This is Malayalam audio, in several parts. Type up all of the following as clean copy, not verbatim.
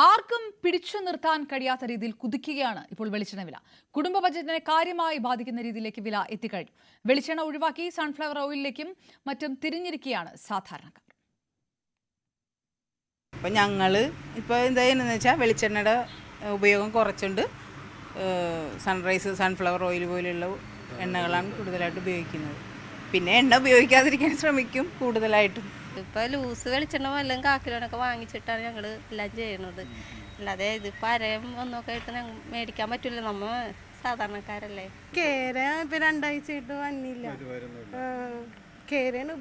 ആർക്കും പിടിച്ചു നിർത്താൻ കഴിയാത്ത രീതിയിൽ കുതിക്കുകയാണ് ഇപ്പോൾ വെളിച്ചെണ്ണ വില. കുടുംബ ബജറ്റിനെ കാര്യമായി ബാധിക്കുന്ന രീതിയിലേക്ക് വില എത്തിക്കഴിഞ്ഞു. വെളിച്ചെണ്ണ ഒഴിവാക്കി സൺഫ്ലവർ ഓയിലിലേക്കും മറ്റും തിരിഞ്ഞിരിക്കുകയാണ് സാധാരണക്കാർ. അപ്പോൾ ഞങ്ങൾ ഇപ്പോൾ എന്തായെന്ന് വെച്ചാൽ വെളിച്ചെണ്ണയുടെ ഉപയോഗം കുറച്ചുകൊണ്ട് സൺറൈസ് സൺഫ്ലവർ ഓയിൽ പോലെയുള്ള എണ്ണകളാണ് കൂടുതലായിട്ട് ഉപയോഗിക്കുന്നത്. പിന്നെ എണ്ണ ഉപയോഗിക്കാതിരിക്കാൻ ശ്രമിക്കും കൂടുതലായിട്ടും. ഇപ്പോൾ ലൂസ് വെളിച്ചെണ്ണ വല്ലതും കാക്കിലോനൊക്കെ വാങ്ങിച്ചിട്ടാണ് ഞങ്ങൾ എല്ലാം ചെയ്യുന്നത്. അല്ലാതെ ഇതിപ്പോൾ അരയും ഒന്നൊക്കെ ആയിട്ട് ഞങ്ങൾ മേടിക്കാൻ പറ്റില്ല, നമ്മൾ സാധാരണക്കാരല്ലേ. കേര ഇപ്പം 2 ആഴ്ചയായിട്ട് വന്നില്ല. കേരയാണ്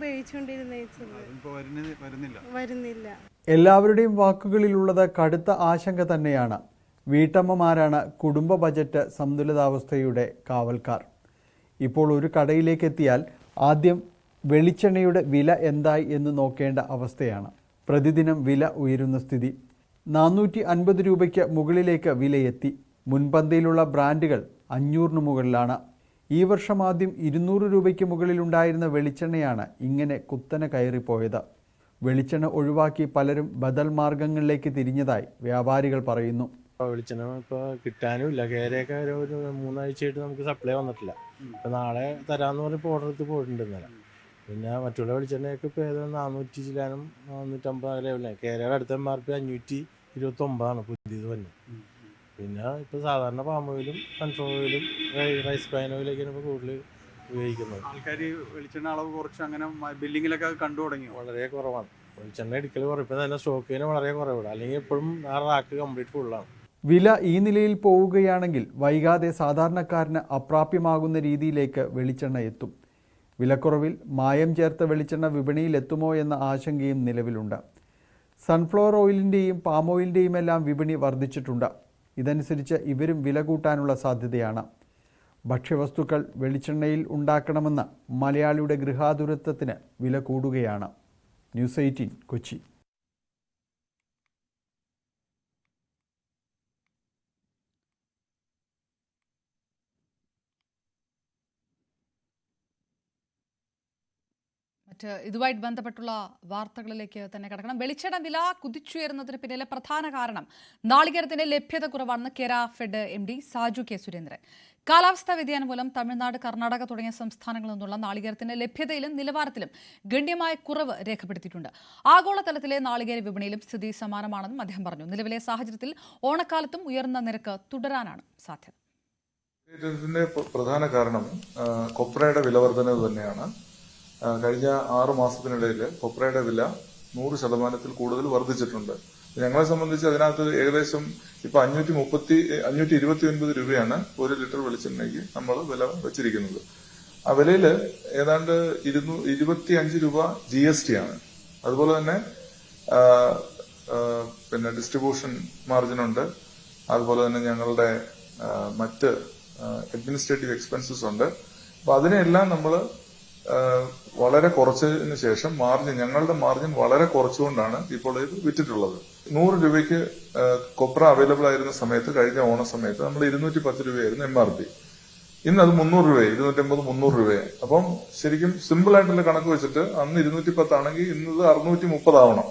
വരുന്നില്ല. എല്ലാവരുടെയും വാക്കുകളിലുള്ളത് കടുത്ത ആശങ്ക തന്നെയാണ്. വീട്ടമ്മമാരാണ് കുടുംബ ബജറ്റ് സന്തുലിതാവസ്ഥയുടെ കാവൽക്കാർ. ഇപ്പോൾ ഒരു കടയിലേക്ക് എത്തിയാൽ ആദ്യം വെളിച്ചെണ്ണയുടെ വില എന്തായി എന്ന് നോക്കേണ്ട അവസ്ഥയാണ്. പ്രതിദിനം വില ഉയരുന്ന സ്ഥിതി. 450 രൂപയ്ക്ക് മുകളിലേക്ക് വിലയെത്തി. മുൻപന്തിയിലുള്ള ബ്രാൻഡുകൾ 500 മുകളിലാണ്. ഈ വർഷം ആദ്യം 200 രൂപയ്ക്ക് മുകളിലുണ്ടായിരുന്ന വെളിച്ചെണ്ണയാണ് ഇങ്ങനെ കുത്തനെ കയറിപ്പോയത്. വെളിച്ചെണ്ണ ഒഴിവാക്കി പലരും ബദൽ മാർഗങ്ങളിലേക്ക് തിരിഞ്ഞതായി വ്യാപാരികൾ പറയുന്നു. വെളിച്ചെണ്ണ ഇപ്പോൾ കിട്ടാനും ഇല്ല. കേരയൊക്കെ ഒരു 3 ആഴ്ചയായിട്ട് നമുക്ക് സപ്ലൈ വന്നിട്ടില്ല. ഇപ്പം നാളെ തരാമെന്ന് പറഞ്ഞപ്പോൾ ഓർഡർ എടുത്ത് പോയിട്ടുണ്ട് ഇന്നലെ. പിന്നെ മറ്റുള്ള വെളിച്ചെണ്ണയൊക്കെ ഇപ്പോൾ ഏതാ 400 ചില്ലാനും 450 ലെവലിലാണ്. കേരയുടെ അടുത്ത MRP 529 പുതിയത് തന്നെ. പിന്നെ ഇപ്പോൾ സാധാരണ പാം ഓയിലും സൺഫ്ലവർ ഓയിലും റൈസ് ബ്രാൻ ഓയിലൊക്കെയാണ് ഇപ്പോൾ കൂടുതൽ ഉപയോഗിക്കുന്നത്. ആൾക്കാർ വെളിച്ചെണ്ണ അളവ് കുറച്ച് അങ്ങനെ ബില്ലിങ്ങിലൊക്കെ കണ്ടു തുടങ്ങി. വളരെ കുറവാണ് വെളിച്ചെണ്ണ എടുക്കൽ കുറവ്. ഇപ്പം തന്നെ സ്റ്റോക്കിന് വളരെ കുറവാണ്. അല്ലെങ്കിൽ എപ്പോഴും ആ റാക്ക് കംപ്ലീറ്റ് ഫുള്ളാണ്. വില ഈ നിലയിൽ പോവുകയാണെങ്കിൽ വൈകാതെ സാധാരണക്കാരന് അപ്രാപ്യമാകുന്ന രീതിയിലേക്ക് വെളിച്ചെണ്ണ എത്തും. വിലക്കുറവിൽ മായം ചേർത്ത വെളിച്ചെണ്ണ വിപണിയിൽ എത്തുമോ എന്ന ആശങ്കയും നിലവിലുണ്ട്. സൺഫ്ലവർ ഓയിലിൻ്റെയും പാം ഓയിലിൻ്റെയും എല്ലാം വിപണി വർദ്ധിച്ചിട്ടുണ്ട്. ഇതനുസരിച്ച് ഇവരും വില കൂട്ടാനുള്ള സാധ്യതയാണ്. ഭക്ഷ്യവസ്തുക്കൾ വെളിച്ചെണ്ണയിൽ ഉണ്ടാക്കണമെന്ന മലയാളിയുടെ ഗൃഹാതുരത്വത്തിന് വില കൂടുകയാണ്. ന്യൂസ് 18 കൊച്ചി. ഇതുമായിട്ട് ബന്ധപ്പെട്ടുള്ള വാർത്തകളിലേക്ക് തന്നെ കടക്കണം. വെളിച്ചെണ്ണ വില കുതിച്ചുയരുന്നതിന് പിന്നിലെ പ്രധാന കാരണം നാളികേരത്തിന്റെ ലഭ്യത കുറവാണെന്ന് കേര fed MD Saju K Surendran. കാലാവസ്ഥാ വ്യതിയാനം മൂലം തമിഴ്നാട്, കർണാടക തുടങ്ങിയ സംസ്ഥാനങ്ങളിൽ നിന്നുള്ള നാളികേരത്തിന്റെ ലഭ്യതയിലും നിലവാരത്തിലും ഗണ്യമായ കുറവ് രേഖപ്പെടുത്തിയിട്ടുണ്ട്. ആഗോളതലത്തിലെ നാളികേര വിപണിയിലും സ്ഥിതി സമാനമാണെന്നും അദ്ദേഹം പറഞ്ഞു. നിലവിലെ സാഹചര്യത്തിൽ ഓണക്കാലത്തും ഉയർന്ന നിരക്ക് തുടരാനാണ് സാധ്യത. ഇതിന്റെ പ്രധാന കാരണം കൊപ്രയുടെ വിലവർധന തന്നെയാണ്. കഴിഞ്ഞ 6 മാസത്തിനിടയിൽ കൊപ്രയുടെ വില 100% കൂടുതൽ വർദ്ധിച്ചിട്ടുണ്ട്. ഞങ്ങളെ സംബന്ധിച്ച് അതിനകത്ത് ഏകദേശം ഇപ്പൊ 529 രൂപയാണ് 1 ലിറ്റർ വെളിച്ചെണ്ണയ്ക്ക് നമ്മൾ വില വെച്ചിരിക്കുന്നത്. ആ വിലയിൽ ഏതാണ്ട് 25 രൂപ GST ആണ്. അതുപോലെ തന്നെ പിന്നെ ഡിസ്ട്രിബ്യൂഷൻ മാർജിൻ ഉണ്ട്. അതുപോലെ തന്നെ ഞങ്ങളുടെ മറ്റ് അഡ്മിനിസ്ട്രേറ്റീവ് എക്സ്പെൻസസ് ഉണ്ട്. അപ്പൊ അതിനെല്ലാം നമ്മൾ വളരെ കുറച്ചതിന് ശേഷം ഞങ്ങളുടെ മാർജിൻ വളരെ കുറച്ചുകൊണ്ടാണ് ഇപ്പോൾ ഇത് വിറ്റിട്ടുള്ളത്. 100 രൂപയ്ക്ക് കൊപ്ര അവൈലബിൾ ആയിരുന്ന സമയത്ത്, കഴിഞ്ഞ ഓണ സമയത്ത് നമ്മൾ 210 രൂപയായിരുന്നു MRP. ഇന്ന് അത് 300 രൂപയായി, 250-300 രൂപയായി. അപ്പം ശരിക്കും സിമ്പിൾ ആയിട്ടുള്ള കണക്ക് വെച്ചിട്ട് അന്ന് 210 ആണെങ്കിൽ ഇന്നത് 630 ആവണം.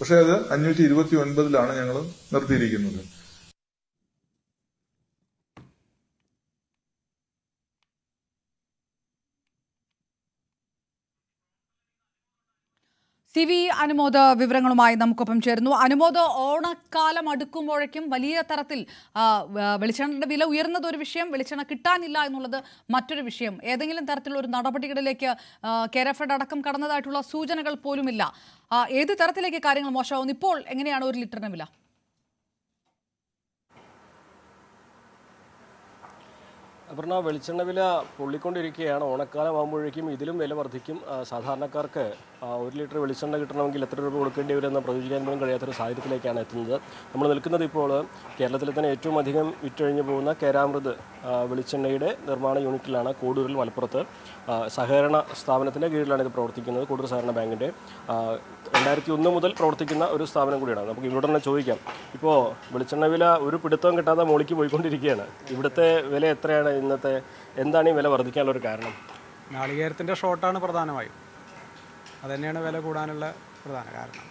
പക്ഷെ അത് 529 ഞങ്ങൾ നിർത്തിയിരിക്കുന്നത്. CV അനുമോദ് വിവരങ്ങളുമായി നമുക്കൊപ്പം ചേരുന്നു. അനുമോദ്, ഓണക്കാലം അടുക്കുമ്പോഴേക്കും വലിയ തരത്തിൽ വെളിച്ചെണ്ണയുടെ വില ഉയർന്നത് ഒരു വിഷയം, വെളിച്ചെണ്ണ കിട്ടാനില്ല എന്നുള്ളത് മറ്റൊരു വിഷയം. ഏതെങ്കിലും തരത്തിലുള്ള ഒരു നടപടികളിലേക്ക് കേര ഫെഡ് അടക്കം കടന്നതായിട്ടുള്ള സൂചനകൾ പോലുമില്ല. ഏത് തരത്തിലേക്ക് കാര്യങ്ങൾ മോശമാവുന്നു? ഇപ്പോൾ എങ്ങനെയാണ് 1 ലിറ്ററിന് വില? അപർണ, വെളിച്ചെണ്ണ വില പൊള്ളിക്കൊണ്ടിരിക്കുകയാണ്. ഓണക്കാലം ആകുമ്പോഴേക്കും ഇതിലും വില വർദ്ധിക്കും. സാധാരണക്കാർക്ക് 1 ലിറ്റർ വെളിച്ചെണ്ണ കിട്ടണമെങ്കിൽ എത്ര രൂപ കൊടുക്കേണ്ടി വരുമെന്ന് പ്രവചിക്കാൻ പോലും കഴിയാത്തൊരു സാഹചര്യത്തിലേക്കാണ് എത്തുന്നത്. നമ്മൾ നിൽക്കുന്നത് ഇപ്പോൾ കേരളത്തിലെ തന്നെ ഏറ്റവും അധികം വിറ്റഴിഞ്ഞു പോകുന്ന കേരാമൃത് വെളിച്ചെണ്ണയുടെ നിർമ്മാണ യൂണിറ്റിലാണ്, കോഡൂരിൽ, മലപ്പുറത്ത്. സഹകരണ സ്ഥാപനത്തിൻ്റെ കീഴിലാണ് ഇത് പ്രവർത്തിക്കുന്നത്. കോഡൂർ സഹകരണ ബാങ്കിൻ്റെ 2001 മുതൽ പ്രവർത്തിക്കുന്ന ഒരു സ്ഥാപനം കൂടിയാണ്. നമുക്ക് ഇവിടെ തന്നെ ചോദിക്കാം, ഇപ്പോൾ വെളിച്ചെണ്ണ വില ഒരു പിടുത്തവും കിട്ടാതെ മോളിക്ക് പോയിക്കൊണ്ടിരിക്കുകയാണ്. ഇവിടുത്തെ വില എത്രയാണ് ഇന്നത്തെ? എന്താണ് ഈ വില വർദ്ധിക്കാനുള്ള ഒരു കാരണം? നാളികേരത്തിൻ്റെ ഷോർട്ടാണ് പ്രധാനമായും. അതുതന്നെയാണ് വില കൂടാനുള്ള പ്രധാന കാരണം.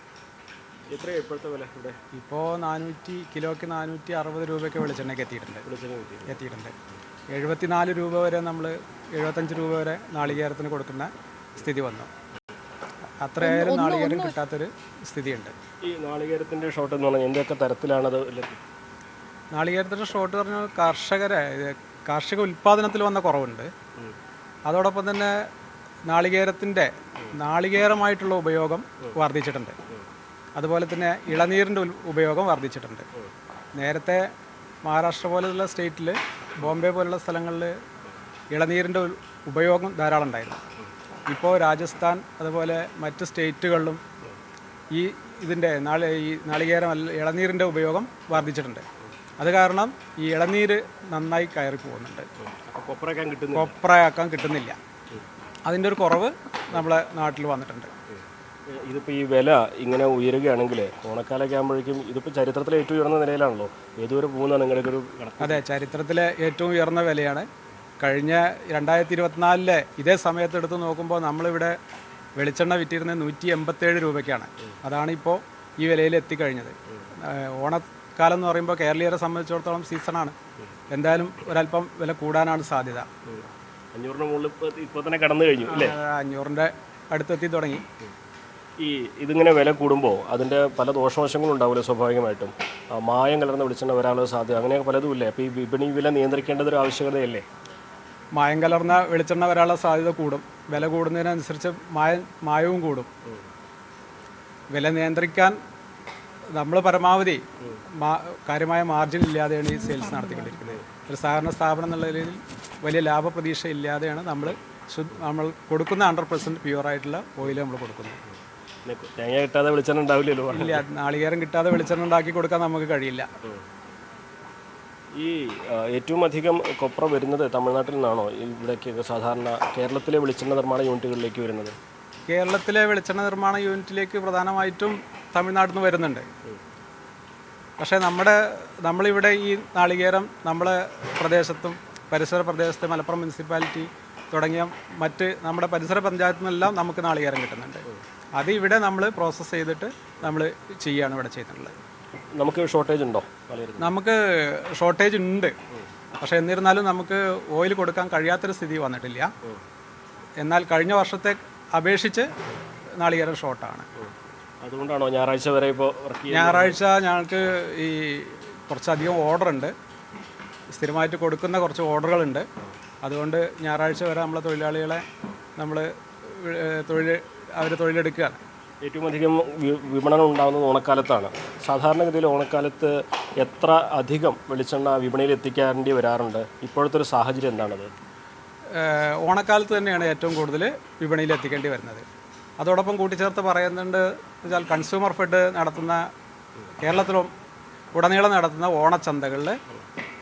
എത്രയാണ് ഇപ്പോഴത്തെ വില ഇവിടെ? ഇപ്പോൾ കിലോയ്ക്ക് 460 രൂപയ്ക്ക് വെളിച്ചെണ്ണയ്ക്ക് എത്തിയിട്ടുണ്ട്. 74 രൂപ വരെ നമ്മൾ 75 രൂപ വരെ നാളികേരത്തിന് കൊടുക്കുന്ന സ്ഥിതി വന്നു. അത്രയായാലും നാളികേരം കിട്ടാത്തൊരു സ്ഥിതിയുണ്ട്. ഈ നാളികേരത്തിൻ്റെ ഷോർട്ട് എന്ന് പറഞ്ഞാൽ എന്തൊക്കെ തരത്തിലാണത്? നാളികേരത്തിൻ്റെ ഷോർട്ട് പറഞ്ഞാൽ കാർഷിക ഉൽപ്പാദനത്തിൽ വന്ന കുറവുണ്ട്. അതോടൊപ്പം തന്നെ നാളികേരമായിട്ടുള്ള ഉപയോഗം വർദ്ധിച്ചിട്ടുണ്ട്. അതുപോലെ തന്നെ ഇളനീരിൻ്റെ ഉപയോഗം വർദ്ധിച്ചിട്ടുണ്ട്. നേരത്തെ മഹാരാഷ്ട്ര പോലുള്ള സ്റ്റേറ്റിൽ, ബോംബെ പോലുള്ള സ്ഥലങ്ങളിൽ ഇളനീരിൻ്റെ ഉപയോഗം ധാരാളം ഉണ്ടായിരുന്നു. ഇപ്പോൾ രാജസ്ഥാൻ അതുപോലെ മറ്റ് സ്റ്റേറ്റുകളിലും ഈ ഇളനീരിൻ്റെ ഉപയോഗം വർദ്ധിച്ചിട്ടുണ്ട്. അത് കാരണം ഈ ഇളനീര് നന്നായി കയറി പോകുന്നുണ്ട്. കൊപ്രയാക്കാൻ കിട്ടുന്നില്ല. അതിൻ്റെ ഒരു കുറവ് നമ്മളെ നാട്ടിൽ വന്നിട്ടുണ്ട്. ഇതിപ്പോൾ ഈ വില ഇങ്ങനെ ഉയരുകയാണെങ്കിൽ ഓണക്കാലൊക്കെ ആകുമ്പോഴേക്കും ഇതിപ്പോൾ ചരിത്രത്തിലെ ഏറ്റവും ഉയർന്ന നിലയിലാണല്ലോ. ഏതുവരെ പോകുന്നതാണ് നിങ്ങളുടെ ഒരു? അതെ, ചരിത്രത്തിലെ ഏറ്റവും ഉയർന്ന വിലയാണ്. കഴിഞ്ഞ 2024 ഇതേ സമയത്ത് എടുത്ത് നോക്കുമ്പോൾ നമ്മളിവിടെ വെളിച്ചെണ്ണ വിറ്റിരുന്നത് 187 രൂപയ്ക്കാണ്. അതാണ് ഇപ്പോൾ ഈ വിലയിൽ എത്തിക്കഴിഞ്ഞത്. ഓണക്കാലം എന്ന് പറയുമ്പോൾ കേരളീയരെ സംബന്ധിച്ചിടത്തോളം സീസണാണ്. എന്തായാലും ഒരല്പം വില കൂടാനാണ് സാധ്യത. 500 മുകളിൽ ഇപ്പോൾ തന്നെ കടന്നു കഴിഞ്ഞു അല്ലേ? 500ൻ്റെ അടുത്തെത്തി തുടങ്ങി. ഇതിങ്ങനെ വില കൂടുമ്പോൾ അതിൻ്റെ പല ദോഷവശങ്ങളും ഉണ്ടാവില്ല. സ്വാഭാവികമായിട്ടും മായം കലർന്ന വെളിച്ചെണ്ണ വരാനുള്ള സാധ്യത അങ്ങനെയൊക്കെ പലതും ഇല്ലേ? അപ്പോൾ ഈ വിപണി വില നിയന്ത്രിക്കേണ്ടതൊരു ആവശ്യകതയല്ലേ? മായം കലർന്ന വെളിച്ചെണ്ണ വരാനുള്ള സാധ്യത കൂടും. വില കൂടുന്നതിനനുസരിച്ച് മായവും കൂടും. വില നിയന്ത്രിക്കാൻ നമ്മൾ പരമാവധി കാര്യമായ മാർജിൻ ഇല്ലാതെയാണ് ഈ സെയിൽസ് നടത്തിക്കൊണ്ടിരിക്കുന്നത്. ഒരു സഹകരണ സ്ഥാപനം എന്നുള്ള നിലയിൽ വലിയ ലാഭപ്രതീക്ഷ ഇല്ലാതെയാണ് നമ്മൾ കൊടുക്കുന്ന 100% പ്യുവറായിട്ടുള്ള ഓയിൽ നമ്മൾ കൊടുക്കുന്നത്. തേങ്ങ കിട്ടാതെ വെളിച്ചെണ്ണ ഉണ്ടാവില്ലല്ലോ. ഇല്ല, നാളികേരം കിട്ടാതെ വെളിച്ചെണ്ണ ഉണ്ടാക്കി കൊടുക്കാൻ നമുക്ക് കഴിയില്ല. ഈ ഏറ്റവും അധികം കൊപ്ര വരുന്നത് തമിഴ്നാട്ടിൽ നിന്നാണോ ഇവിടേക്ക് സാധാരണ കേരളത്തിലെ വെളിച്ചെണ്ണ നിർമ്മാണ യൂണിറ്റുകളിലേക്ക് വരുന്നത്? കേരളത്തിലെ വെളിച്ചെണ്ണ നിർമ്മാണ യൂണിറ്റിലേക്ക് പ്രധാനമായിട്ടും തമിഴ്നാട്ടിൽ നിന്ന് വരുന്നുണ്ട്. പക്ഷേ നമ്മളിവിടെ ഈ നാളികേരം നമ്മളെ പ്രദേശത്തും പരിസര പ്രദേശത്തെ മലപ്പുറം മുനിസിപ്പാലിറ്റി തുടങ്ങിയ നമ്മുടെ പരിസര പഞ്ചായത്തിൽ നിന്നെല്ലാം നമുക്ക് നാളികേരം കിട്ടുന്നുണ്ട്. അത് ഇവിടെ നമ്മൾ പ്രോസസ്സ് ചെയ്തിട്ട് നമ്മൾ ചെയ്യുകയാണ് ഇവിടെ ചെയ്തിട്ടുള്ളത്. നമുക്ക് ഷോർട്ടേജ് ഉണ്ടോ? നമുക്ക് ഷോർട്ടേജ് ഉണ്ട്. പക്ഷേ എന്നിരുന്നാലും നമുക്ക് ഓയിൽ കൊടുക്കാൻ കഴിയാത്തൊരു സ്ഥിതി വന്നിട്ടില്ല. എന്നാൽ കഴിഞ്ഞ വർഷത്തെ അപേക്ഷിച്ച് നാളികേരം ഷോർട്ടാണ്. അതുകൊണ്ടാണോ ഞായറാഴ്ച വരെ ഇപ്പോൾ? ഞായറാഴ്ച ഞങ്ങൾക്ക് ഈ കുറച്ചധികം ഓർഡറുണ്ട്. സ്ഥിരമായിട്ട് കൊടുക്കുന്ന കുറച്ച് ഓർഡറുകളുണ്ട്. അതുകൊണ്ട് ഞായറാഴ്ച വരെ നമ്മളെ തൊഴിലാളികളെ അവർ തൊഴിലെടുക്കുകയാണ്. ഏറ്റവും അധികം വിപണനം ഉണ്ടാകുന്നത് ഓണക്കാലത്താണ്. സാധാരണഗതിയിൽ ഓണക്കാലത്ത് എത്ര അധികം വെളിച്ചെണ്ണ വിപണിയിൽ എത്തിക്കേണ്ടി വരാറുണ്ട്? ഇപ്പോഴത്തെ ഒരു സാഹചര്യം എന്താണത്? ഓണക്കാലത്ത് തന്നെയാണ് ഏറ്റവും കൂടുതൽ വിപണിയിൽ എത്തിക്കേണ്ടി വരുന്നത്. അതോടൊപ്പം കൂട്ടിച്ചേർത്ത് പറയുന്നുണ്ട് വെച്ചാൽ കൺസ്യൂമർ ഫെഡ് നടത്തുന്ന കേരളത്തിലും ഉടനീളം നടത്തുന്ന ഓണച്ചന്തകളിൽ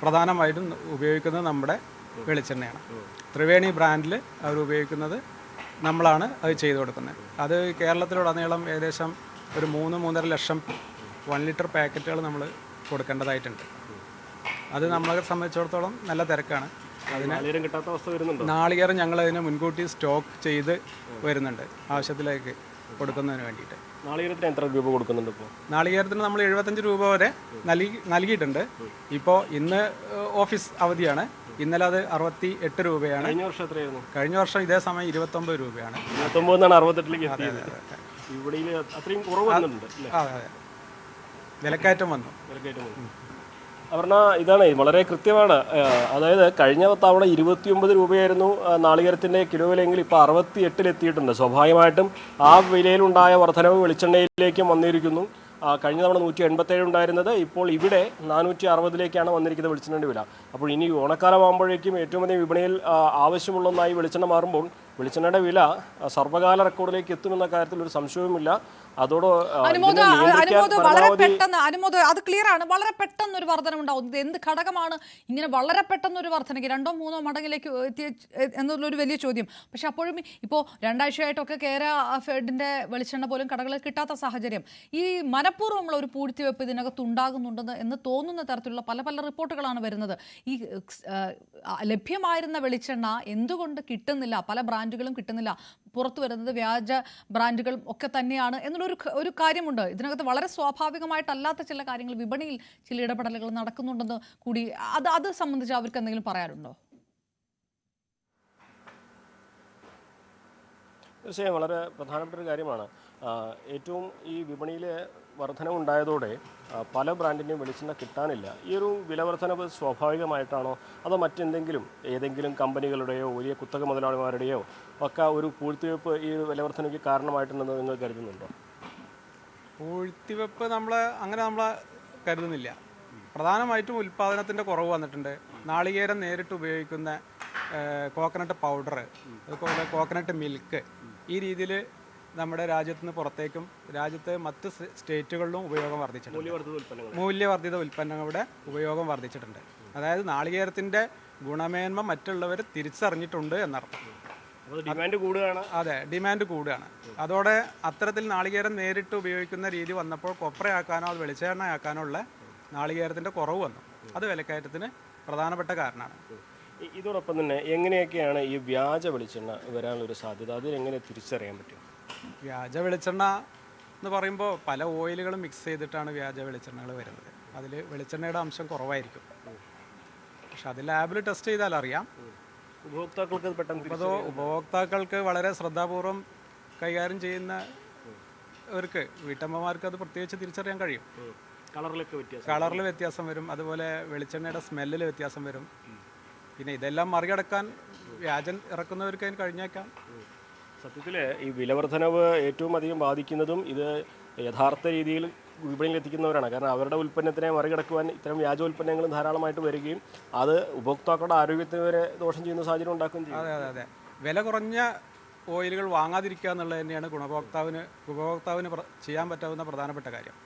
പ്രധാനമായിട്ടും ഉപയോഗിക്കുന്നത് നമ്മുടെ വെളിച്ചെണ്ണയാണ്. ത്രിവേണി ബ്രാൻഡിൽ അവർ ഉപയോഗിക്കുന്നത് നമ്മളാണ് അത് ചെയ്തു കൊടുക്കുന്നത്. അത് കേരളത്തിലുടനീളം ഏകദേശം ഒരു 3-3.5 ലക്ഷം 1 ലിറ്റർ പാക്കറ്റുകൾ നമ്മൾ കൊടുക്കേണ്ടതായിട്ടുണ്ട്. അത് നമ്മളെ സംബന്ധിച്ചിടത്തോളം നല്ല തിരക്കാണ്. നാളികേരം ഞങ്ങളതിന് മുൻകൂട്ടി സ്റ്റോക്ക് ചെയ്ത് വരുന്നുണ്ട് ആവശ്യത്തിലേക്ക് കൊടുക്കുന്നതിന് വേണ്ടിയിട്ട്. നാളികേരത്തിന് എത്ര രൂപ കൊടുക്കുന്നുണ്ട് ഇപ്പോൾ? നാളികേരത്തിന് നമ്മൾ 75 രൂപ വരെ നൽകിയിട്ടുണ്ട്. ഇപ്പോൾ ഇന്ന് ഓഫീസ് അവധിയാണ്. ഇന്നലെ അത് 68 രൂപയാണ്. കഴിഞ്ഞ വർഷം എത്രയായിരുന്നു? കഴിഞ്ഞ വർഷം ഇതേ സമയം 29 രൂപയാണ്. 68 അത്രയും കുറവ് വന്നിട്ടുണ്ട്. അതെ, വിലക്കയറ്റം വന്നു. പറഞ്ഞാൽ ഇതാണ് വളരെ കൃത്യമാണ്. അതായത് കഴിഞ്ഞ തവണ 29 രൂപയായിരുന്നു നാളികേരത്തിൻ്റെ കിലോ വിലയെങ്കിൽ ഇപ്പോൾ 68 എത്തിയിട്ടുണ്ട്. സ്വാഭാവികമായിട്ടും ആ വിലയിലുണ്ടായ വർധനവ് വെളിച്ചെണ്ണയിലേക്കും വന്നിരിക്കുന്നു. കഴിഞ്ഞ തവണ 187 ഉണ്ടായിരുന്നത് ഇപ്പോൾ ഇവിടെ 460 വന്നിരിക്കുന്നത് വെളിച്ചെണ്ണയുടെ വില. അപ്പോൾ ഇനി ഓണക്കാലമാകുമ്പോഴേക്കും ഏറ്റവും അധികം വിപണിയിൽ ആവശ്യമുള്ള ഒന്നായി വെളിച്ചെണ്ണ മാറുമ്പോൾ വെളിച്ചെണ്ണയുടെ വില സർവ്വകാല റെക്കോർഡിലേക്ക് എത്തുമെന്ന കാര്യത്തിൽ ഒരു സംശയവുമില്ല. അതോട് വളരെ പെട്ടെന്ന് അത് ക്ലിയർ ആണ്. വളരെ പെട്ടെന്ന് ഒരു വർധന ഉണ്ടാവും. എന്ത് ഘടകമാണ് ഇങ്ങനെ വളരെ പെട്ടെന്ന് ഒരു വർധനയ്ക്ക് 2-3 മടങ്ങിലേക്ക് എത്തിയ എന്നുള്ളൊരു വലിയ ചോദ്യം. പക്ഷെ അപ്പോഴും ഇപ്പോൾ 2 ആഴ്ചയായിട്ടൊക്കെ കേരള ഫെഡിന്റെ വെളിച്ചെണ്ണ പോലും കടകളിൽ കിട്ടാത്ത സാഹചര്യം. ഈ മനഃപൂർവ്വമുള്ള ഒരു പൂഴ്ത്തിവെപ്പ് ഇതിനകത്ത് ഉണ്ടാകുന്നുണ്ടെന്ന് എന്ന് തോന്നുന്ന തരത്തിലുള്ള പല റിപ്പോർട്ടുകളാണ് വരുന്നത്. ഈ ലഭ്യമായിരുന്ന വെളിച്ചെണ്ണ എന്തുകൊണ്ട് കിട്ടുന്നില്ല? പല ബ്രാൻഡുകളും കിട്ടുന്നില്ല. പുറത്തു വരുന്നത് വ്യാജ ബ്രാൻഡുകളും ഒക്കെ തന്നെയാണ് ഒരു കാര്യമുണ്ട്. ഇതിനകത്ത് വളരെ സ്വാഭാവികമായിട്ടല്ലാത്ത ചില കാര്യങ്ങൾ വിപണിയിൽ ചില ഇടപെടലുകൾ നടക്കുന്നുണ്ടെന്ന് കൂടി അത് സംബന്ധിച്ച് അവർക്ക് എന്തെങ്കിലും പറയാനുണ്ടോ? തീർച്ചയായും വളരെ പ്രധാനപ്പെട്ട ഒരു കാര്യമാണ്. ഏറ്റവും ഈ വിപണിയിലെ വർധനവുണ്ടായതോടെ പല ബ്രാൻഡിൻ്റെയും വെളിച്ചെണ്ണ കിട്ടാനില്ല. ഈ ഒരു വില വർധനവ് സ്വാഭാവികമായിട്ടാണോ അതോ മറ്റെന്തെങ്കിലും ഏതെങ്കിലും കമ്പനികളുടെയോ വലിയ കുത്തക മുതലാളിമാരുടെയോ ഒക്കെ ഒരു പൂഴ്ത്തിവെപ്പ് ഈ വില വർധനയ്ക്ക് കാരണമായിട്ടുണ്ടെന്ന് നിങ്ങൾ കരുതുന്നുണ്ടോ? പൂഴ്ത്തിവെപ്പ് നമ്മൾ കരുതുന്നില്ല. പ്രധാനമായിട്ടും ഉൽപ്പാദനത്തിൻ്റെ കുറവ് വന്നിട്ടുണ്ട്. നാളികേരം നേരിട്ട് ഉപയോഗിക്കുന്ന കോക്കനട്ട് പൗഡർ, അതുപോലെ കോക്കനട്ട് മിൽക്ക്, ഈ രീതിയിൽ നമ്മുടെ രാജ്യത്ത് നിന്ന് പുറത്തേക്കും രാജ്യത്തെ മറ്റ് സ്റ്റേറ്റുകളിലും ഉപയോഗം വർദ്ധിച്ചിട്ടുണ്ട്. മൂല്യവർദ്ധിത ഉൽപ്പന്നങ്ങളുടെ ഉപയോഗം വർദ്ധിച്ചിട്ടുണ്ട്. അതായത് നാളികേരത്തിൻ്റെ ഗുണമേന്മ മറ്റുള്ളവർ തിരിച്ചറിഞ്ഞിട്ടുണ്ട് എന്നർത്ഥം. ഡിമാൻഡ് കൂടുകയാണ്. അതെ, ഡിമാൻഡ് കൂടുകയാണ്. അതോടെ അത്തരത്തിൽ നാളികേരം നേരിട്ട് ഉപയോഗിക്കുന്ന രീതി വന്നപ്പോൾ കൊപ്രയാക്കാനോ അത് വെളിച്ചെണ്ണയാക്കാനോ ഉള്ള നാളികേരത്തിൻ്റെ കുറവ് വന്നു. അത് വിലക്കയറ്റത്തിന് പ്രധാനപ്പെട്ട കാരണമാണ്. ഇതോടൊപ്പം തന്നെ എങ്ങനെയൊക്കെയാണ് ഈ വ്യാജ വെളിച്ചെണ്ണ വരാനുള്ളൊരു സാധ്യത, അതിനെങ്ങനെ തിരിച്ചറിയാൻ പറ്റും? വ്യാജ വെളിച്ചെണ്ണ എന്ന് പറയുമ്പോൾ പല ഓയിലുകളും മിക്സ് ചെയ്തിട്ടാണ് വ്യാജ വെളിച്ചെണ്ണകൾ വരുന്നത്. അതിൽ വെളിച്ചെണ്ണയുടെ അംശം കുറവായിരിക്കും. പക്ഷെ അത് ലാബിൽ ടെസ്റ്റ് ചെയ്താൽ അറിയാം. ഉപഭോക്താക്കൾക്ക് പെട്ടെന്ന് ഉപഭോക്താക്കൾക്ക് വളരെ ശ്രദ്ധാപൂർവം കൈകാര്യം ചെയ്യുന്നവർക്ക്, വീട്ടമ്മമാർക്ക് അത് പ്രത്യേകിച്ച് തിരിച്ചറിയാൻ കഴിയും. കളറിൽ വ്യത്യാസം വരും. അതുപോലെ വെളിച്ചെണ്ണയുടെ സ്മെല്ലിൽ വ്യത്യാസം വരും. പിന്നെ ഇതെല്ലാം മറികടക്കാൻ വ്യാജൻ ഇറക്കുന്നവർക്ക് അതിന് കഴിഞ്ഞേക്കാം. സത്യത്തിൽ ഈ വിലവർധനവ് ഏറ്റവും അധികം ബാധിക്കുന്നതും ഇത് യഥാർത്ഥ രീതിയിൽ വിപണിയിൽ എത്തിക്കുന്നവരാണ്. കാരണം അവരുടെ ഉൽപ്പന്നത്തിനെ മറികടക്കുവാൻ ഇത്തരം വ്യാജ ഉൽപ്പന്നങ്ങളും ധാരാളമായിട്ട് വരികയും അത് ഉപഭോക്താക്കളുടെ ആരോഗ്യത്തിന് വരെ ദോഷം ചെയ്യുന്ന സാഹചര്യം ഉണ്ടാക്കുകയും ചെയ്യും. അതെ. വില കുറഞ്ഞ ഓയിലുകൾ വാങ്ങാതിരിക്കുക എന്നുള്ളത് തന്നെയാണ് ഉപഭോക്താവിന് ചെയ്യാൻ പറ്റാവുന്ന പ്രധാനപ്പെട്ട കാര്യം.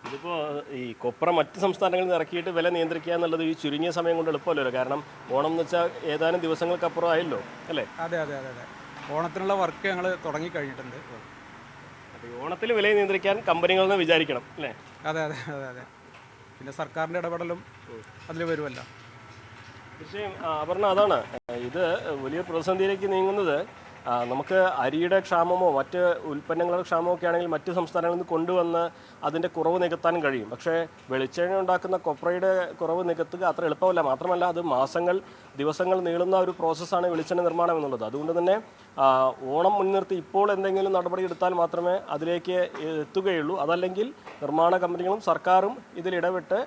ഇതിപ്പോൾ ഈ കൊപ്ര മറ്റ് സംസ്ഥാനങ്ങളിൽ നിന്ന് ഇറക്കിയിട്ട് വില നിയന്ത്രിക്കുക എന്നുള്ളത് ഈ ചുരുങ്ങിയ സമയം കൊണ്ട് എളുപ്പമല്ലോ. കാരണം ഓണം എന്ന് വെച്ചാൽ ഏതാനും ദിവസങ്ങൾക്കപ്പുറം ആയല്ലോ അല്ലേ? അതെ. ഓണത്തിനുള്ള വർക്ക് ഞങ്ങൾ തുടങ്ങിക്കഴിഞ്ഞിട്ടുണ്ട്. അപ്പോൾ ഈ ഓണത്തിൽ വില നിയന്ത്രിക്കാൻ കമ്പനികളെന്ന് വിചാരിക്കണം അല്ലേ? അതെ. പിന്നെ സർക്കാരിൻ്റെ ഇടപെടലും അതിൽ വരുമല്ലോ. തീർച്ചയായും അപർണ, അതാണ് ഇത് വലിയ പ്രതിസന്ധിയിലേക്ക് നീങ്ങുന്നത്. നമുക്ക് അരിയുടെ ക്ഷാമമോ മറ്റ് ഉൽപ്പന്നങ്ങളുടെ ക്ഷാമമോ ഒക്കെ ആണെങ്കിൽ മറ്റ് സംസ്ഥാനങ്ങളിൽ നിന്ന് കൊണ്ടുവന്ന് അതിൻ്റെ കുറവ് നികത്താൻ കഴിയും. പക്ഷേ വെളിച്ചെണ്ണ ഉണ്ടാക്കുന്ന കൊപ്രയുടെ കുറവ് നികത്തുക അത്ര എളുപ്പമല്ല. മാത്രമല്ല അത് ദിവസങ്ങൾ നീളുന്ന ഒരു പ്രോസസ്സാണ് വെളിച്ചെണ്ണ നിർമ്മാണം എന്നുള്ളത്. അതുകൊണ്ട് തന്നെ ഓണം മുൻനിർത്തി ഇപ്പോൾ എന്തെങ്കിലും നടപടി എടുത്താൽ മാത്രമേ അതിലേക്ക് എത്തുകയുള്ളൂ. അതല്ലെങ്കിൽ നിർമ്മാണ കമ്പനികളും സർക്കാരും ഇതിലിടപെട്ട്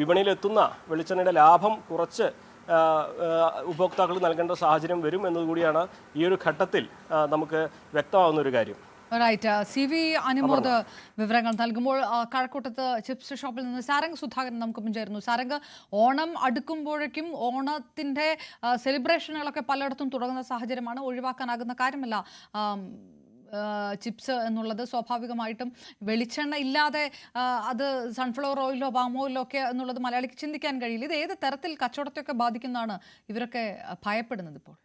വിപണിയിലെത്തുന്ന വെളിച്ചെണ്ണയുടെ ലാഭം കുറച്ച് ഉപഭോക്താക്കൾ നൽകേണ്ട സാഹചര്യം വരും എന്നതുകൂടിയാണ് ഈ ഒരു ഘട്ടത്തിൽ നമുക്ക് വ്യക്തമാകുന്ന ഒരു കാര്യം. CV അനുമോദ് വിവരങ്ങൾ നൽകുമ്പോൾ കഴക്കൂട്ടത്ത് ചിപ്സ് ഷോപ്പിൽ നിന്ന് സാരംഗ് സുധാകരൻ നമുക്കൊപ്പം ചേരുന്നു. സാരംഗ്, ഓണം അടുക്കുമ്പോഴേക്കും ഓണത്തിൻ്റെ സെലിബ്രേഷനുകളൊക്കെ പലയിടത്തും തുടങ്ങുന്ന സാഹചര്യമാണ്. ഒഴിവാക്കാനാകുന്ന കാര്യമല്ല ചിപ്സ് എന്നുള്ളത്. സ്വാഭാവികമായിട്ടും വെളിച്ചെണ്ണ ഇല്ലാതെ അത് സൺഫ്ലവർ ഓയിലോ പാം ഓയിലോ ഒക്കെ എന്നുള്ളത് മലയാളിക്ക് ചിന്തിക്കാൻ കഴിയില്ല. ഇത് ഏത് തരത്തിൽ കച്ചവടത്തെയൊക്കെ ബാധിക്കുന്നതാണ് ഇവരൊക്കെ ഭയപ്പെടുന്നത് ഇപ്പോൾ?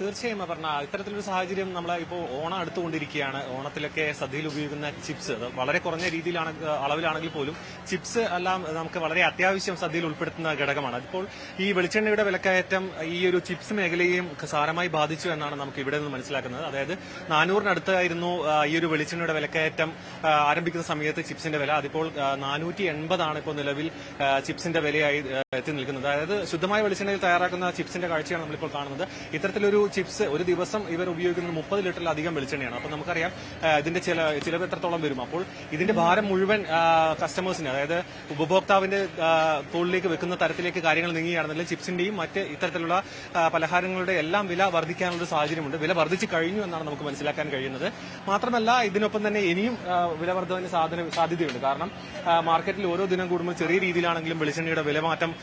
തീർച്ചയായും പറഞ്ഞ ഇത്തരത്തിലൊരു സാഹചര്യം നമ്മൾ ഇപ്പോൾ ഓണം അടുത്തുകൊണ്ടിരിക്കുകയാണ്. ഓണത്തിലൊക്കെ സദ്യയിൽ ഉപയോഗിക്കുന്ന ചിപ്സ് വളരെ കുറഞ്ഞ രീതിയിലാണ് അളവിലാണെങ്കിൽ പോലും ചിപ്സ് എല്ലാം നമുക്ക് വളരെ അത്യാവശ്യം സദ്യയിൽ ഉൾപ്പെടുത്തുന്ന ഘടകമാണ്. അതിപ്പോൾ ഈ വെളിച്ചെണ്ണയുടെ വിലക്കയറ്റം ഈ ഒരു ചിപ്സ് മേഖലയെയും സാരമായി ബാധിച്ചു എന്നാണ് നമുക്ക് ഇവിടെ നിന്ന് മനസ്സിലാക്കുന്നത്. അതായത് 400-നടുത്തായിരുന്നു ഈ ഒരു വെളിച്ചെണ്ണയുടെ വിലക്കയറ്റം ആരംഭിക്കുന്ന സമയത്ത് ചിപ്സിന്റെ വില. അതിപ്പോൾ 480 ഇപ്പോൾ നിലവിൽ ചിപ്സിന്റെ വിലയായി എത്തി നിൽക്കുന്നത്. അതായത് ശുദ്ധമായ വെളിച്ചെണ്ണയിൽ തയ്യാറാക്കുന്ന ചിപ്സിന്റെ കാഴ്ചയാണ് നമ്മളിപ്പോൾ കാണുന്നത്. ഇത്തരത്തിലൊരു ചിപ്സ് ഒരു ദിവസം ഇവർ ഉപയോഗിക്കുന്നത് 30 ലിറ്ററിലധികം വെളിച്ചെണ്ണയാണ്. അപ്പോൾ നമുക്കറിയാം ഇതിന്റെ ചിലവ് എത്രത്തോളം വരും. അപ്പോൾ ഇതിന്റെ ഭാരം മുഴുവൻ കസ്റ്റമേഴ്സിന്, അതായത് ഉപഭോക്താവിന്റെ തോളിലേക്ക് വെക്കുന്ന തരത്തിലേക്ക് കാര്യങ്ങൾ നീങ്ങുകയാണെന്നുണ്ടെങ്കിൽ ചിപ്സിന്റെയും മറ്റ് ഇത്തരത്തിലുള്ള പലഹാരങ്ങളുടെ എല്ലാം വില വർദ്ധിക്കാനുള്ള സാഹചര്യമുണ്ട്. വില വർദ്ധിച്ചു കഴിഞ്ഞു എന്നാണ് നമുക്ക് മനസ്സിലാക്കാൻ കഴിയുന്നത്. മാത്രമല്ല ഇതിനൊപ്പം തന്നെ ഇനിയും വില വർദ്ധനവിന് സാധ്യതയുണ്ട്. കാരണം മാർക്കറ്റിൽ ഓരോ ദിനം കൂടുമ്പോൾ ചെറിയ രീതിയിലാണെങ്കിലും വെളിച്ചെണ്ണയുടെ വിലമാറ്റം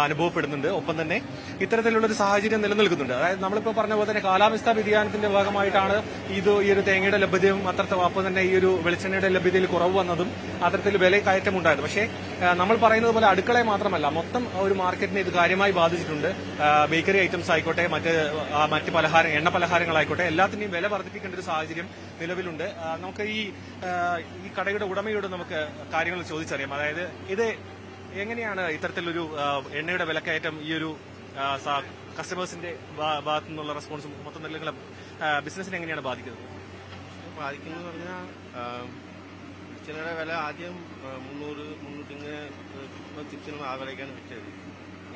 അനുഭവപ്പെടുന്നുണ്ട്. ഒപ്പം തന്നെ ഇത്തരത്തിലുള്ള ഒരു സാഹചര്യം നിലനിൽക്കുന്നുണ്ട്. അതായത് നമ്മളിപ്പോൾ പറഞ്ഞ പോലെ തന്നെ കാലാവസ്ഥാ വ്യതിയാനത്തിന്റെ ഭാഗമായിട്ടാണ് ഈ ഒരു തേങ്ങയുടെ ലഭ്യതയും ഒപ്പം തന്നെ ഈ ഒരു വെളിച്ചെണ്ണയുടെ ലഭ്യതയിൽ കുറവ് വന്നതും അത്തരത്തിൽ വില കയറ്റം ഉണ്ടായത്. പക്ഷേ നമ്മൾ പറയുന്നത് പോലെ അടുക്കളയെ മാത്രമല്ല മൊത്തം ഒരു മാർക്കറ്റിനെ ഇത് കാര്യമായി ബാധിച്ചിട്ടുണ്ട്. ബേക്കറി ഐറ്റംസ് ആയിക്കോട്ടെ, മറ്റ് എണ്ണ പലഹാരങ്ങളായിക്കോട്ടെ, എല്ലാത്തിന്റെയും വില വർദ്ധിപ്പിക്കേണ്ട ഒരു സാഹചര്യം നിലവിലുണ്ട്. നമുക്ക് ഈ കടയുടെ ഉടമയോട് നമുക്ക് കാര്യങ്ങൾ ചോദിച്ചറിയാം. അതായത് ഇത് എങ്ങനെയാണ് ഇത്തരത്തിലൊരു എണ്ണയുടെ വിലക്കയറ്റം ഈ ഒരു കസ്റ്റമേഴ്സിന്റെ ഭാഗത്തു നിന്നുള്ള റെസ്പോൺസും മൊത്തം നിങ്ങളുടെ ബിസിനസിനെ എങ്ങനെയാണ് ബാധിക്കുന്നത്? ബാധിക്കുന്നത് പറഞ്ഞാൽ ചിലരുടെ വില ആദ്യം 300 ഇങ്ങനെ ചിപ്സിന് ആ വിലയ്ക്കാണ് വിറ്റത്.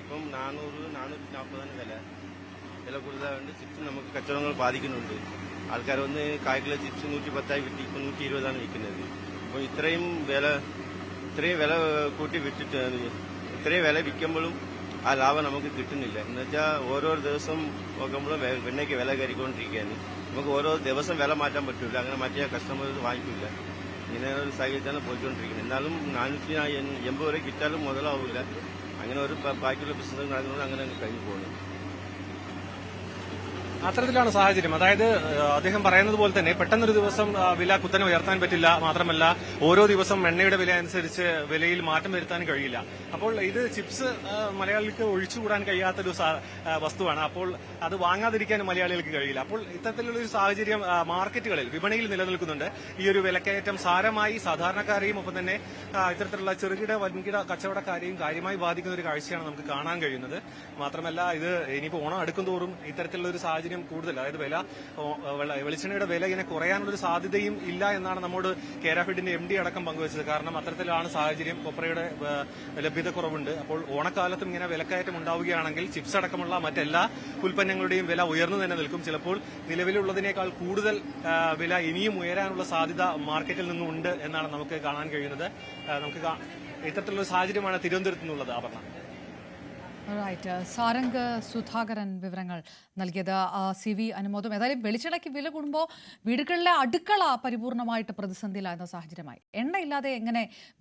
ഇപ്പം 400 440 വില കൂടുതലായതുകൊണ്ട് ചിപ്സ് നമുക്ക് കച്ചവടങ്ങൾ ബാധിക്കുന്നുണ്ട്. ആൾക്കാർ വന്ന് 1/4 കിലോ ചിപ്സ് 110 വിറ്റ് ഇപ്പം 120 വിൽക്കുന്നത്. അപ്പോൾ ഇത്രയും വില കൂട്ടി വിറ്റിട്ട് ഇത്രയും വില വിൽക്കുമ്പോഴും ആ ലാഭം നമുക്ക് കിട്ടുന്നില്ല. എന്നുവെച്ചാൽ ഓരോ ദിവസം നോക്കുമ്പോഴും വെണ്ണയ്ക്ക് വില കയറിക്കൊണ്ടിരിക്കുകയാണ്. നമുക്ക് ഓരോ ദിവസം വില മാറ്റാൻ പറ്റില്ല. അങ്ങനെ മാറ്റിയാൽ കസ്റ്റമേഴ്സ് വാങ്ങിക്കില്ല. ഇങ്ങനെ ഒരു സാഹചര്യത്താണ് പോയിക്കൊണ്ടിരിക്കുന്നത്. എന്നാലും 480 വരെ കിട്ടാലും മുതലാവില്ല. അങ്ങനെ ഒരു ബാക്കിയുള്ള ബിസിനസ് നടക്കുന്നത് അങ്ങനെ കഴിഞ്ഞു പോകുന്നു. അത്തരത്തിലാണ് സാഹചര്യം. അതായത് അദ്ദേഹം പറയുന്നത് പോലെ തന്നെ പെട്ടെന്നൊരു ദിവസം വില കുത്തനെ ഉയർത്താൻ പറ്റില്ല. മാത്രമല്ല ഓരോ ദിവസം എണ്ണയുടെ വില അനുസരിച്ച് വിലയിൽ മാറ്റം വരുത്താനും കഴിയില്ല. അപ്പോൾ ഇത് ചിപ്സ് മലയാളികൾക്ക് ഒഴിച്ചുകൂടാൻ കഴിയാത്തൊരു വസ്തുവാണ്. അപ്പോൾ അത് വാങ്ങാതിരിക്കാൻ മലയാളികൾക്ക് കഴിയില്ല. അപ്പോൾ ഇത്തരത്തിലുള്ളൊരു സാഹചര്യം മാർക്കറ്റുകളിൽ വിപണിയിൽ നിലനിൽക്കുന്നുണ്ട്. ഈ ഒരു വിലക്കയറ്റം സാരമായി സാധാരണക്കാരെയും ഒപ്പം തന്നെ ഇത്തരത്തിലുള്ള ചെറുകിട വൻകിട കച്ചവടക്കാരെയും കാര്യമായി ബാധിക്കുന്ന ഒരു കാഴ്ചയാണ് നമുക്ക് കാണാൻ കഴിയുന്നത്. മാത്രമല്ല ഇത് ഇനിയിപ്പോൾ ഓണം അടുക്കും തോറും ഇത്തരത്തിലുള്ള ഒരു സാഹചര്യം കൂടുതൽ, അതായത് വെളിച്ചെണ്ണയുടെ വില ഇങ്ങനെ കുറയാനുള്ളൊരു സാധ്യതയും ഇല്ല എന്നാണ് നമ്മോട് കേരാഫെഡിന്റെ MD അടക്കം പങ്കുവച്ചത്. കാരണം അത്തരത്തിലാണ് സാഹചര്യം. കൊപ്രയുടെ ലഭ്യത കുറവുണ്ട്. അപ്പോൾ ഓണക്കാലത്തും ഇങ്ങനെ വിലക്കയറ്റം ഉണ്ടാവുകയാണെങ്കിൽ ചിപ്സ് അടക്കമുള്ള മറ്റെല്ലാ ഉൽപ്പന്നങ്ങളുടെയും വില ഉയർന്നു തന്നെ നിൽക്കും. ചിലപ്പോൾ നിലവിലുള്ളതിനേക്കാൾ കൂടുതൽ വില ഇനിയും ഉയരാനുള്ള സാധ്യത മാർക്കറ്റിൽ നിന്നുണ്ട് എന്നാണ് നമുക്ക് കാണാൻ കഴിയുന്നത്. നമുക്ക് ഇത്തരത്തിലുള്ള സാഹചര്യമാണ് തിരുവനന്തപുരത്ത് നിന്നുള്ളത്. അപർണ. റൈറ്റ്. സാരംഗ് സുധാകരൻ വിവരങ്ങൾ നൽകിയത്. CV അനുമോദം. ഏതായാലും വെളിച്ചെണ്ണയ്ക്ക് വില കൂടുമ്പോൾ വീടുകളിലെ അടുക്കള പരിപൂർണമായിട്ട് പ്രതിസന്ധിയിലായിരുന്ന സാഹചര്യമായി.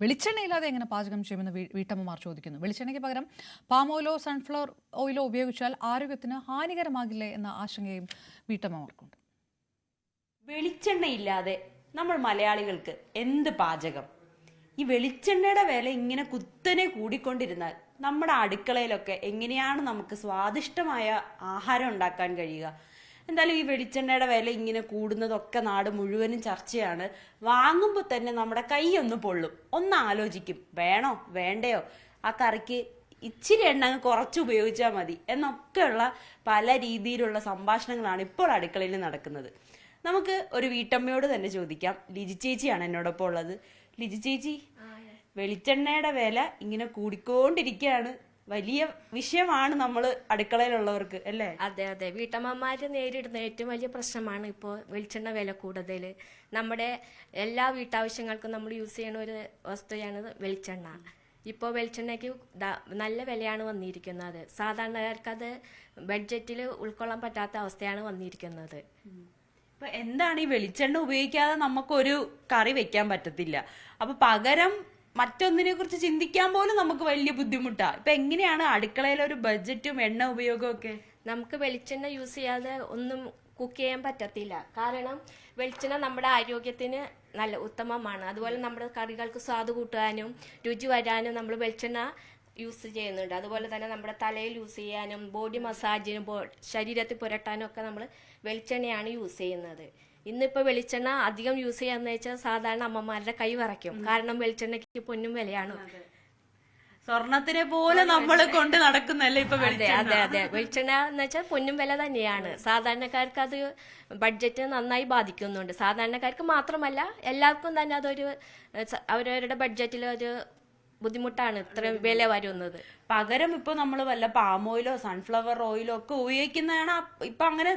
വെളിച്ചെണ്ണയില്ലാതെ എങ്ങനെ പാചകം ചെയ്യുമെന്ന് വീട്ടമ്മമാർ ചോദിക്കുന്നു. വെളിച്ചെണ്ണയ്ക്ക് പകരം പാം ഓയിലോ സൺഫ്ലവർ ഓയിലോ ഉപയോഗിച്ചാൽ ആരോഗ്യത്തിന് ഹാനികരമാകില്ലേ എന്ന ആശങ്കയും വീട്ടമ്മമാർക്കുണ്ട്. വെളിച്ചെണ്ണയില്ലാതെ നമ്മൾ മലയാളികൾക്ക് എന്ത് പാചകം? ഈ വെളിച്ചെണ്ണയുടെ വില ഇങ്ങനെ കുത്തനെ കൂടിക്കൊണ്ടിരുന്നാൽ നമ്മുടെ അടുക്കളയിലൊക്കെ എങ്ങനെയാണ് നമുക്ക് സ്വാദിഷ്ടമായ ആഹാരം ഉണ്ടാക്കാൻ കഴിയുക? എന്തായാലും ഈ വെളിച്ചെണ്ണയുടെ വില ഇങ്ങനെ കൂടുന്നതൊക്കെ നാട് മുഴുവനും ചർച്ചയാണ്. വാങ്ങുമ്പോൾ തന്നെ നമ്മുടെ കൈ ഒന്ന് പൊള്ളും. ഒന്ന് ആലോചിക്കും, വേണോ വേണ്ടയോ, ആ കറിക്ക് ഇച്ചിരി എണ്ണ കുറച്ച് ഉപയോഗിച്ചാൽ മതി എന്നൊക്കെയുള്ള പല രീതിയിലുള്ള സംഭാഷണങ്ങളാണ് ഇപ്പോൾ അടുക്കളയിൽ നടക്കുന്നത്. നമുക്ക് ഒരു വീട്ടമ്മയോട് തന്നെ ചോദിക്കാം. ലിജി ചേച്ചിയാണ് എന്നോടൊപ്പം ഉള്ളത്. ലിജി ചേച്ചി, വെളിച്ചെണ്ണയുടെ വില ഇങ്ങനെ കൂടിക്കൊണ്ടിരിക്കുകയാണ്. വലിയ വിഷയമാണ് നമ്മൾ അടുക്കളയിലുള്ളവർക്ക്, അല്ലേ? അതെ. വീട്ടമ്മമാര് നേരിടുന്ന ഏറ്റവും വലിയ പ്രശ്നമാണ് ഇപ്പോൾ വെളിച്ചെണ്ണ വില കൂടുതൽ. നമ്മുടെ എല്ലാ വീട്ടാവശ്യങ്ങൾക്കും നമ്മൾ യൂസ് ചെയ്യുന്ന ഒരു വസ്തുവാണ് വെളിച്ചെണ്ണ. ഇപ്പോൾ വെളിച്ചെണ്ണയ്ക്ക് നല്ല വിലയാണ് വന്നിരിക്കുന്നത്. സാധാരണക്കാർക്ക് അത് ബഡ്ജറ്റിൽ ഉൾക്കൊള്ളാൻ പറ്റാത്ത അവസ്ഥയാണ് വന്നിരിക്കുന്നത്. ഇപ്പൊ എന്താണ് ഈ വെളിച്ചെണ്ണ ഉപയോഗിക്കാതെ നമുക്കൊരു കറി വെക്കാൻ പറ്റത്തില്ല. അപ്പൊ പകരം മറ്റൊന്നിനെ കുറിച്ച് ചിന്തിക്കാൻ പോലും നമുക്ക് വലിയ ബുദ്ധിമുട്ടാ. ഇപ്പൊ എങ്ങനെയാണ് അടുക്കളയിലെ ഒരു ബഡ്ജറ്റും എണ്ണ ഉപയോഗവും ഒക്കെ? നമുക്ക് വെളിച്ചെണ്ണ യൂസ് ചെയ്യാതെ ഒന്നും കുക്ക് ചെയ്യാൻ പറ്റത്തില്ല. കാരണം വെളിച്ചെണ്ണ നമ്മുടെ ആരോഗ്യത്തിന് നല്ല ഉത്തമമാണ്. അതുപോലെ നമ്മുടെ കറികൾക്ക് സ്വാദ് കൂട്ടാനും രുചി വരാനും നമ്മൾ വെളിച്ചെണ്ണ യൂസ് ചെയ്യുന്നുണ്ട്. അതുപോലെ തന്നെ നമ്മുടെ തലയിൽ യൂസ് ചെയ്യാനും ബോഡി മസാജിനും ശരീരത്തിൽ പുരട്ടാനും ഒക്കെ നമ്മൾ വെളിച്ചെണ്ണയാണ് യൂസ് ചെയ്യുന്നത്. ഇന്നിപ്പോൾ വെളിച്ചെണ്ണ അധികം യൂസ് ചെയ്യാന്ന് വെച്ചാൽ സാധാരണ അമ്മമാരുടെ കൈ വിറയ്ക്കും. കാരണം വെളിച്ചെണ്ണയ്ക്ക് പൊന്നും വിലയാണ്. സ്വർണത്തിനെ പോലെ നമ്മൾ കൊണ്ട് നടക്കുന്നല്ലേ ഇപ്പൊ? അതെ. വെളിച്ചെണ്ണ എന്ന് വെച്ചാൽ പൊന്നും വില തന്നെയാണ്. സാധാരണക്കാർക്ക് അത് ബഡ്ജറ്റ് നന്നായി ബാധിക്കുന്നുണ്ട്. സാധാരണക്കാർക്ക് മാത്രമല്ല എല്ലാവർക്കും തന്നെ അതൊരു അവരവരുടെ ബഡ്ജറ്റിൽ ഒരു ബുദ്ധിമുട്ടാണ് ഇത്ര വില വരുന്നത്. പകരം ഇപ്പൊ നമ്മൾ വല്ല പാം ഓയിലോ സൺഫ്ലവർ ഓയിലോ ഒക്കെ ഉപയോഗിക്കുന്നതാണ് ഇപ്പൊ അങ്ങനെ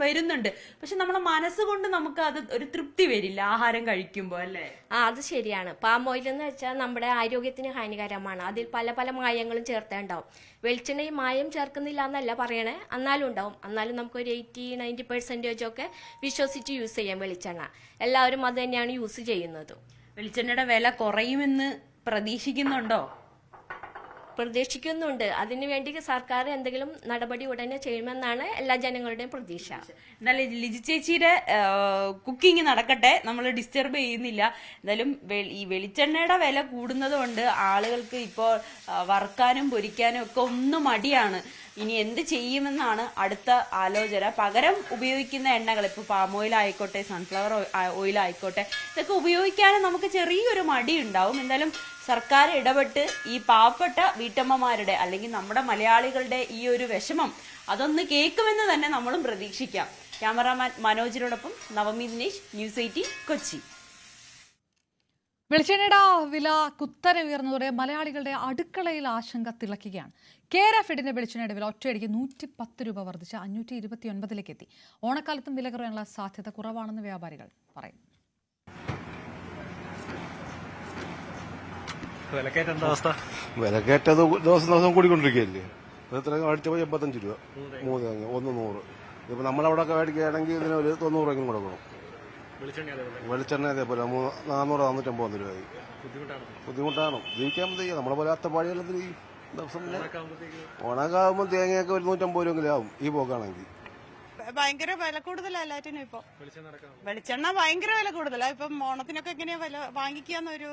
വരുന്നുണ്ട്. പക്ഷെ നമ്മുടെ മനസ്സുകൊണ്ട് നമുക്ക് അത് ഒരു തൃപ്തി വരില്ല ആഹാരം കഴിക്കുമ്പോ, അല്ലേ? അത് ശരിയാണ്. പാം ഓയിൽ എന്ന് വെച്ചാൽ നമ്മുടെ ആരോഗ്യത്തിന് ഹാനികരമാണ്. അതിൽ പല മായങ്ങളും ചേർത്തേണ്ടാവും. വെളിച്ചെണ്ണയിൽ മായം ചേർക്കുന്നില്ല എന്നല്ല പറയണേ, എന്നാലും ഉണ്ടാവും. എന്നാലും നമുക്കൊരു 80-90% ഒക്കെ വിശ്വസിച്ച് യൂസ് ചെയ്യാം വെളിച്ചെണ്ണ. എല്ലാവരും അത് തന്നെയാണ് യൂസ് ചെയ്യുന്നത്. വെളിച്ചെണ്ണയുടെ വില കുറയുമെന്ന് പ്രതീക്ഷിക്കുന്നുണ്ടോ? പ്രതീക്ഷിക്കുന്നുണ്ട്. അതിനുവേണ്ടി സർക്കാർ എന്തെങ്കിലും നടപടി ഉടനെ ചെയ്യുമെന്നാണ് എല്ലാ ജനങ്ങളുടെയും പ്രതീക്ഷ. എന്നാലും ലിജി ചേച്ചിയുടെ കുക്കിംഗ് നടക്കട്ടെ, നമ്മൾ ഡിസ്റ്റർബ് ചെയ്യുന്നില്ല. എന്തായാലും ഈ വെളിച്ചെണ്ണയുടെ വില കൂടുന്നത് കൊണ്ട് ആളുകൾക്ക് ഇപ്പോൾ വറുക്കാനും പൊരിക്കാനും ഒക്കെ ഒന്നും മടിയാണ്. ഇനി എന്ത് ചെയ്യുമെന്നാണ് അടുത്ത ആലോചന. പകരം ഉപയോഗിക്കുന്ന എണ്ണകൾ, ഇപ്പോൾ പാം ഓയിൽ ആയിക്കോട്ടെ സൺഫ്ലവർ ഓയിൽ ആയിക്കോട്ടെ, ഇതൊക്കെ ഉപയോഗിക്കാനും നമുക്ക് ചെറിയൊരു മടി ഉണ്ടാവും. എന്തായാലും സർക്കാർ ഇടപെട്ട് ഈ പാവപ്പെട്ട വീട്ടമ്മമാരുടെ അല്ലെങ്കിൽ നമ്മുടെ മലയാളികളുടെ ഈ ഒരു വിഷമം അതൊന്ന് കേൾക്കുമെന്ന് തന്നെ നമ്മളും പ്രതീക്ഷിക്കാം. ക്യാമറാമാൻ മനോജിനോടൊപ്പം നവമി ദിനേശ്, ന്യൂസ് 18 കൊച്ചി. വെളിച്ചെണ്ണയുടെ വില കുത്തനെ ഉയർന്നതോടെ മലയാളികളുടെ അടുക്കളയിൽ ആശങ്ക തിളക്കുകയാണ്. കേര ഫെഡിന്റെ വെളിച്ചെണ്ണയുടെ വില ഒറ്റയടിക്ക് 110 രൂപ വർദ്ധിച്ച് 529 എത്തി. ഓണക്കാലത്തും വില കുറയാനുള്ള സാധ്യത കുറവാണെന്ന് വ്യാപാരികൾ പറയും. വിലക്കയറ്റത് ദിവസം കൂടിക്കൊണ്ടിരിക്കുകയല്ലേ. എത്ര ആഴ്ച 85 രൂപ, 100. ഇപ്പൊ നമ്മളവിടെ ഒക്കെ മേടിക്കുകയാണെങ്കിൽ ഇതിന് ഒരു 90 രൂപയ്ക്കും കൊടുക്കണം. വെളിച്ചെണ്ണ അതേപോലെ 400-450 രൂപയായി. ബുദ്ധിമുട്ടാണ്. ജീവിക്കാൻ പറ്റില്ല. നമ്മളെ പോലെ അത്തപ്പാടികളത്തിൽ ഈ ദിവസം ഓണക്കാകുമ്പോൾ തേങ്ങയൊക്കെ ഒരു 150 രൂപയെങ്കിലും ആവും ഈ പോക്കാണെങ്കിൽ. ഭയങ്കര വില കൂടുതലാ എല്ലാറ്റിനും. ഇപ്പൊ വെളിച്ചെണ്ണ ഭയങ്കര വില കൂടുതലാ. ഇപ്പം ഓണത്തിനൊക്കെ എങ്ങനെയാ വില വാങ്ങിക്കാന്നൊരു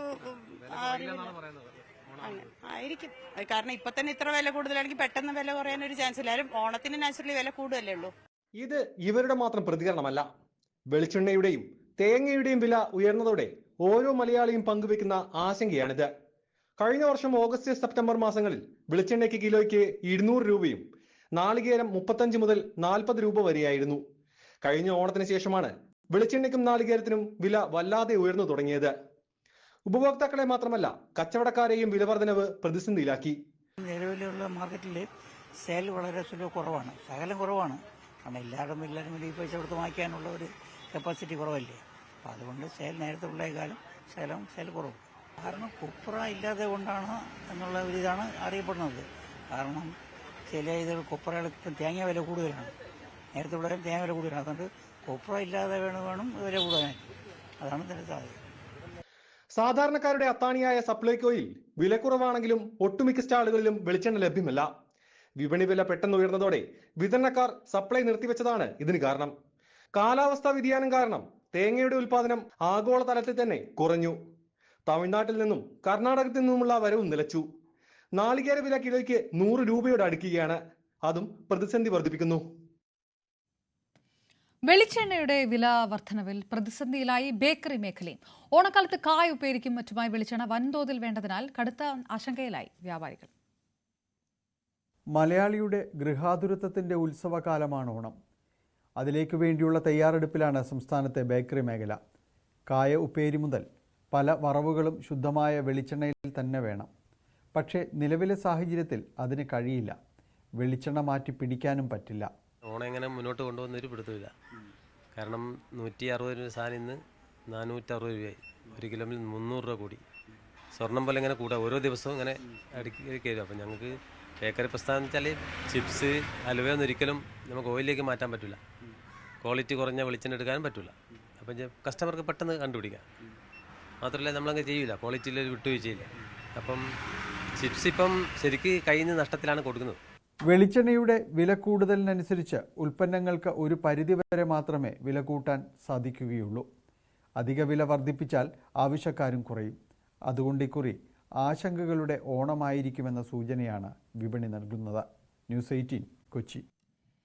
ആയിരിക്കും. കാരണം ഇപ്പൊ തന്നെ ഇത്ര വില കൂടുതലാണെങ്കിൽ പെട്ടെന്ന് വില കുറയാനൊരു ചാൻസ് ഇല്ല. ഓണത്തിന് നാച്ചുറലി വില കൂടുതലേ ഉള്ളൂ. ഇത് ഇവരുടെ മാത്രം പ്രതികരണമല്ല. വെളിച്ചെണ്ണയുടെയും തേങ്ങയുടെയും വില ഉയർന്നതോടെ ഓരോ മലയാളിയും പങ്കുവെക്കുന്ന ആശങ്കയാണിത്. കഴിഞ്ഞ വർഷം ഓഗസ്റ്റ് സെപ്റ്റംബർ മാസങ്ങളിൽ വെളിച്ചെണ്ണയ്ക്ക് കിലോയ്ക്ക് 200 രൂപയും നാളികേരം 35 മുതൽ 40 രൂപ വരെയായിരുന്നു. കഴിഞ്ഞ ഓണത്തിന് ശേഷമാണ് വെളിച്ചെണ്ണയ്ക്കും നാളികേരത്തിനും വില വല്ലാതെ ഉയർന്നു തുടങ്ങിയത്. ഉപഭോക്താക്കളെ മാത്രമല്ല കച്ചവടക്കാരെയും വിലവർദ്ധനവ് പ്രതിസന്ധിയിലാക്കി. നിലവിലുള്ള മാർക്കറ്റിൽ സെയിൽ വളരെ കുറവാണ്, ശകലം കുറവാണ്. കാരണം എല്ലാവരും ഈ പൈസ കൊടുത്ത് വാങ്ങിക്കാനുള്ള ഒരു കപ്പാസിറ്റി കുറവല്ലേ. അപ്പം അതുകൊണ്ട് സെയിൽ നേരത്തെ ഉള്ളേക്കാളും സെയിൽ കുറവ്. കാരണം കൊപ്ര ഇല്ലാതെ കൊണ്ടാണ് എന്നുള്ള ഒരു ഇതാണ് അറിയപ്പെടുന്നത്. കാരണം ചില ഇതുകൾ കൊപ്രകൾ ഇപ്പം തേങ്ങ വില കൂടുതലാണ്, നേരത്തെ ഉള്ളവരും തേങ്ങ വില കൂടുതലാണ്. അതുകൊണ്ട് കൊപ്ര ഇല്ലാതെ വേണം വില കൂടാനായിട്ട്. അതാണ് ഇതിൻ്റെ സാധ്യത. സാധാരണക്കാരുടെ അത്താണിയായ സപ്ലൈകോയിൽ വിലക്കുറവാണെങ്കിലും ഒട്ടുമിക്ക സ്റ്റാളുകളിലും വെളിച്ചെണ്ണ ലഭ്യമല്ല. വിപണി വില പെട്ടെന്ന് ഉയർന്നതോടെ വിതരണക്കാർ സപ്ലൈ നിർത്തിവെച്ചതാണ് ഇതിന് കാരണം. കാലാവസ്ഥാ വ്യതിയാനം കാരണം തേങ്ങയുടെ ഉൽപാദനം ആഗോളതലത്തിൽ തന്നെ കുറഞ്ഞു. തമിഴ്നാട്ടിൽ നിന്നും കർണാടകത്തിൽ നിന്നുമുള്ള വരവും നിലച്ചു. നാളികേര വില കിലോയ്ക്ക് 100 രൂപയോട് അടുക്കുകയാണ്. അതും പ്രതിസന്ധി വർദ്ധിപ്പിക്കുന്നു. വെളിച്ചെണ്ണയുടെ വില വർധനവിൽ പ്രതിസന്ധിയിലായി ബേക്കറി മേഖലയും. ഓണക്കാലത്ത് കായ ഉപ്പേരിക്കും മറ്റുമായി വെളിച്ചെണ്ണ വൻതോതിൽ വേണ്ടതിനാൽ കടുത്ത ആശങ്കയിലായി വ്യാപാരികൾ. മലയാളിയുടെ ഗൃഹാതുരത്വത്തിൻ്റെ ഉത്സവകാലമാണ് ഓണം. അതിലേക്ക് വേണ്ടിയുള്ള തയ്യാറെടുപ്പിലാണ് സംസ്ഥാനത്തെ ബേക്കറി മേഖല. കായ ഉപ്പേരി മുതൽ പല വറവുകളും ശുദ്ധമായ വെളിച്ചെണ്ണയിൽ തന്നെ വേണം. പക്ഷേ നിലവിലെ സാഹചര്യത്തിൽ അതിന് കഴിയില്ല. വെളിച്ചെണ്ണ മാറ്റി പിടിക്കാനും പറ്റില്ല. ഓണം എങ്ങനെ മുന്നോട്ട് കൊണ്ടുവന്നൊരു പിടുത്തമില്ല. കാരണം 160 രൂപ സാധനം ഇന്ന് 460 രൂപയായി. 1 കിലോയിൽ 300 രൂപ കൂടി. സ്വർണം പോലെ ഇങ്ങനെ കൂടാ ഓരോ ദിവസവും ഇങ്ങനെ അടുക്കി കയറും. അപ്പം ഞങ്ങൾക്ക് ബേക്കറി പ്രസ്ഥാനം വെച്ചാൽ ചിപ്സ് ഹലുവയൊന്നും ഒരിക്കലും നമുക്ക് ഓയിലേക്ക് മാറ്റാൻ പറ്റില്ല. ക്വാളിറ്റി കുറഞ്ഞ വെളിച്ചെണ്ണ എടുക്കാനും പറ്റില്ല. അപ്പം കസ്റ്റമർക്ക് പെട്ടെന്ന് കണ്ടുപിടിക്കാം. മാത്രമല്ല നമ്മളങ്ങ് ചെയ്യില്ല, ക്വാളിറ്റിയിൽ ഒരു വിട്ടുവീഴ്ചയില്ല. അപ്പം ചിപ്സ് ഇപ്പം ശരിക്ക് കയ്യിൽ നിന്ന് നഷ്ടത്തിലാണ് കൊടുക്കുന്നത്. വെളിച്ചെണ്ണയുടെ വില കൂടുതലിനനുസരിച്ച് ഉൽപ്പന്നങ്ങൾക്ക് ഒരു പരിധിവരെ മാത്രമേ വില കൂട്ടാൻ സാധിക്കുകയുള്ളൂ. അധിക വില വർദ്ധിപ്പിച്ചാൽ ആവശ്യക്കാരും കുറയും. അതുകൊണ്ട് ഇക്കുറി ആശങ്കകളുടെ ഓണമായിരിക്കുമെന്ന സൂചനയാണ് വിപണി നൽകുന്നത്. ന്യൂസ് 18 കൊച്ചി.